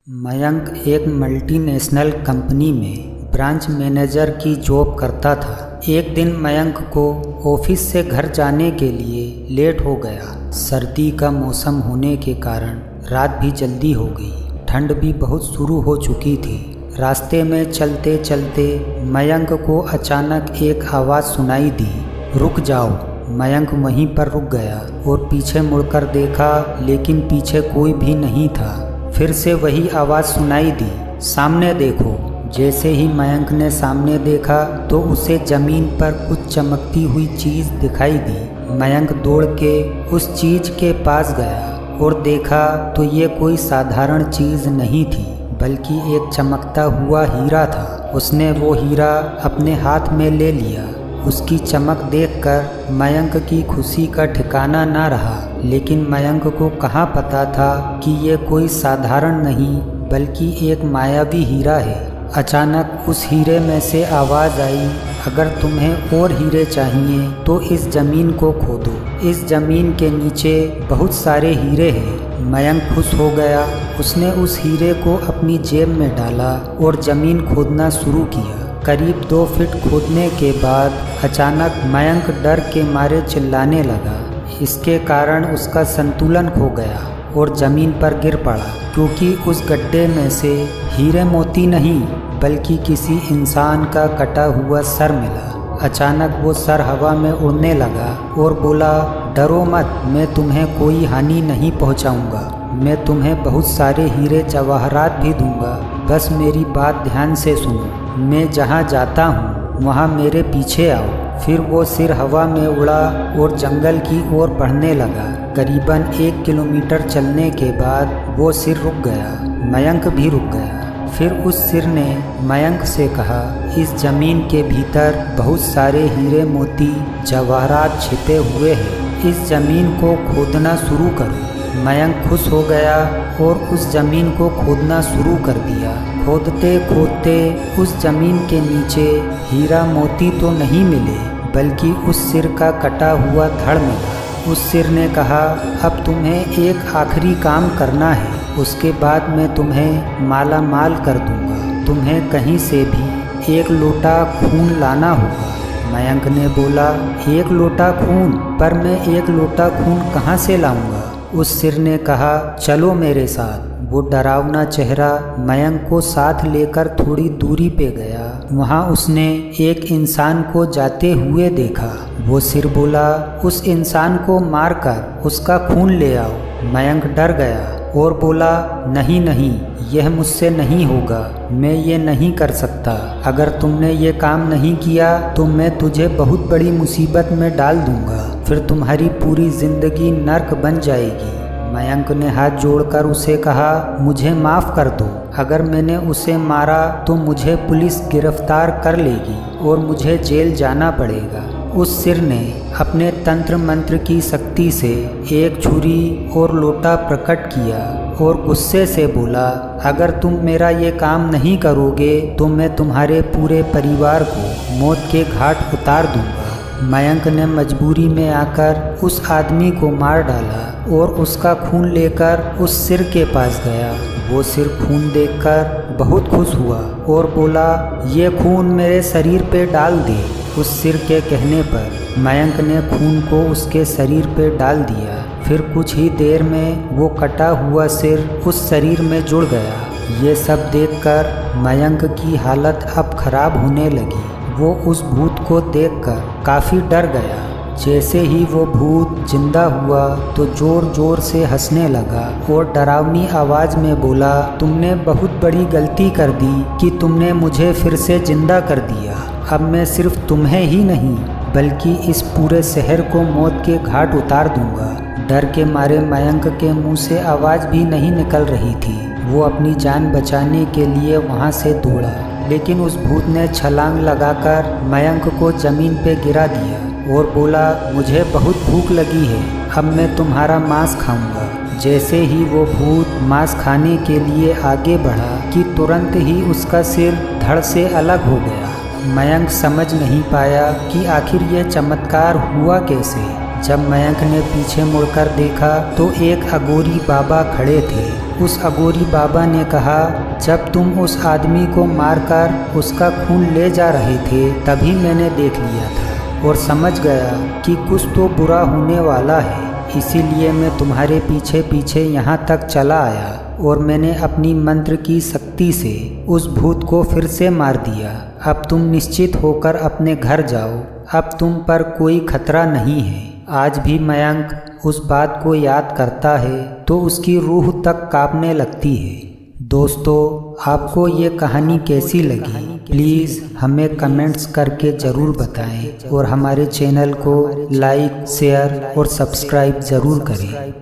मयंक एक multinational company में branch manager की जॉब करता था। एक दिन मयंक को ऑफिस से घर जाने के लिए लेट हो गया। सर्दी का मौसम होने के कारण रात भी जल्दी हो गई। ठंड भी बहुत शुरू हो चुकी थी। रास्ते में चलते चलते मयंक को अचानक एक आवाज़ सुनाई दी, रुक जाओ। मयंक वहीं पर रुक गया और पीछे मुड़कर देखा, लेकिन पीछे कोई भी नहीं था। फिर से वही आवाज़ सुनाई दी, सामने देखो। जैसे ही मयंक ने सामने देखा तो उसे ज़मीन पर कुछ चमकती हुई चीज़ दिखाई दी। मयंक दौड़ के उस चीज़ के पास गया और देखा तो ये कोई साधारण चीज़ नहीं थी, बल्कि एक चमकता हुआ हीरा था। उसने वो हीरा अपने हाथ में ले लिया। उसकी चमक देखकर मयंक की खुशी का ठिकाना ना रहा, लेकिन मयंक को कहाँ पता था कि ये कोई साधारण नहीं बल्कि एक मायावी हीरा है। अचानक उस हीरे में से आवाज़ आई, अगर तुम्हें और हीरे चाहिए तो इस ज़मीन को खोदो। इस ज़मीन के नीचे बहुत सारे हीरे हैं। मयंक खुश हो गया। उसने उस हीरे को अपनी जेब में डाला और ज़मीन खोदना शुरू किया। करीब 2 फीट खोदने के बाद अचानक मयंक डर के मारे चिल्लाने लगा। इसके कारण उसका संतुलन खो गया और ज़मीन पर गिर पड़ा, क्योंकि उस गड्ढे में से हीरे मोती नहीं बल्कि किसी इंसान का कटा हुआ सर मिला। अचानक वो सर हवा में उड़ने लगा और बोला, डरो मत, मैं तुम्हें कोई हानि नहीं पहुंचाऊंगा। मैं तुम्हें बहुत सारे हीरे जवाहरात भी दूंगा, बस मेरी बात ध्यान से सुनो। मैं जहाँ जाता हूँ वहाँ मेरे पीछे आओ। फिर वो सिर हवा में उड़ा और जंगल की ओर बढ़ने लगा। करीबन 1 किलोमीटर चलने के बाद वो सिर रुक गया। मयंक भी रुक गया। फिर उस सिर ने मयंक से कहा, इस ज़मीन के भीतर बहुत सारे हीरे मोती जवाहरात छिपे हुए हैं। इस ज़मीन को खोदना शुरू करो। मयंक खुश हो गया और उस ज़मीन को खोदना शुरू कर दिया। खोदते खोदते उस ज़मीन के नीचे हीरा मोती तो नहीं मिले, बल्कि उस सिर का कटा हुआ धड़ मिला। उस सिर ने कहा, अब तुम्हें एक आखिरी काम करना है, उसके बाद मैं तुम्हें माला माल कर दूंगा। तुम्हें कहीं से भी 1 लोटा खून लाना होगा। मयंक ने बोला, 1 लोटा खून? पर मैं 1 लोटा खून कहाँ से लाऊंगा? उस सिर ने कहा, चलो मेरे साथ। वो डरावना चेहरा मयंक को साथ लेकर थोड़ी दूरी पे गया। वहाँ उसने एक इंसान को जाते हुए देखा। वो सिर बोला, उस इंसान को मारकर उसका खून ले आओ। मयंक डर गया और बोला, नहीं नहीं, यह मुझसे नहीं होगा, मैं ये नहीं कर सकता। अगर तुमने ये काम नहीं किया तो मैं तुझे बहुत बड़ी मुसीबत में डाल दूंगा, फिर तुम्हारी पूरी जिंदगी नर्क बन जाएगी। मयंक ने हाथ जोड़कर उसे कहा, मुझे माफ़ कर दो। अगर मैंने उसे मारा तो मुझे पुलिस गिरफ्तार कर लेगी और मुझे जेल जाना पड़ेगा। उस सिर ने अपने तंत्र मंत्र की शक्ति से एक छुरी और लोटा प्रकट किया और गुस्से से बोला, अगर तुम मेरा ये काम नहीं करोगे तो मैं तुम्हारे पूरे परिवार को मौत के घाट उतार दूंगा। मयंक ने मजबूरी में आकर उस आदमी को मार डाला और उसका खून लेकर उस सिर के पास गया। वो सिर खून देखकर बहुत खुश हुआ और बोला, ये खून मेरे शरीर पे डाल दे। उस सिर के कहने पर मयंक ने खून को उसके शरीर पे डाल दिया। फिर कुछ ही देर में वो कटा हुआ सिर उस शरीर में जुड़ गया। ये सब देखकर मयंक की हालत अब खराब होने लगी। वो उस भूत को देखकर काफ़ी डर गया। जैसे ही वो भूत जिंदा हुआ तो ज़ोर ज़ोर से हंसने लगा और डरावनी आवाज़ में बोला, तुमने बहुत बड़ी गलती कर दी कि तुमने मुझे फिर से जिंदा कर दिया। अब मैं सिर्फ तुम्हें ही नहीं बल्कि इस पूरे शहर को मौत के घाट उतार दूंगा। डर के मारे मयंक के मुंह से आवाज़ भी नहीं निकल रही थी। वो अपनी जान बचाने के लिए वहाँ से दौड़ा, लेकिन उस भूत ने छलांग लगाकर मयंक को ज़मीन पे गिरा दिया और बोला, मुझे बहुत भूख लगी है, अब मैं तुम्हारा मांस खाऊंगा। जैसे ही वो भूत मांस खाने के लिए आगे बढ़ा कि तुरंत ही उसका सिर धड़ से अलग हो गया। मयंक समझ नहीं पाया कि आखिर यह चमत्कार हुआ कैसे। जब मयंक ने पीछे मुड़कर देखा तो एक अघोरी बाबा खड़े थे उस अघोरी बाबा ने कहा, जब तुम उस आदमी को मारकर उसका खून ले जा रहे थे तभी मैंने देख लिया था और समझ गया कि कुछ तो बुरा होने वाला है। इसीलिए मैं तुम्हारे पीछे पीछे यहाँ तक चला आया और मैंने अपनी मंत्र की शक्ति से उस भूत को फिर से मार दिया। अब तुम निश्चित होकर अपने घर जाओ, अब तुम पर कोई खतरा नहीं है। आज भी मयंक उस बात को याद करता है तो उसकी रूह तक कांपने लगती है। दोस्तों, आपको ये कहानी कैसी लगी प्लीज़ हमें कमेंट्स करके ज़रूर बताएं और हमारे चैनल को लाइक, शेयर और सब्सक्राइब ज़रूर करें।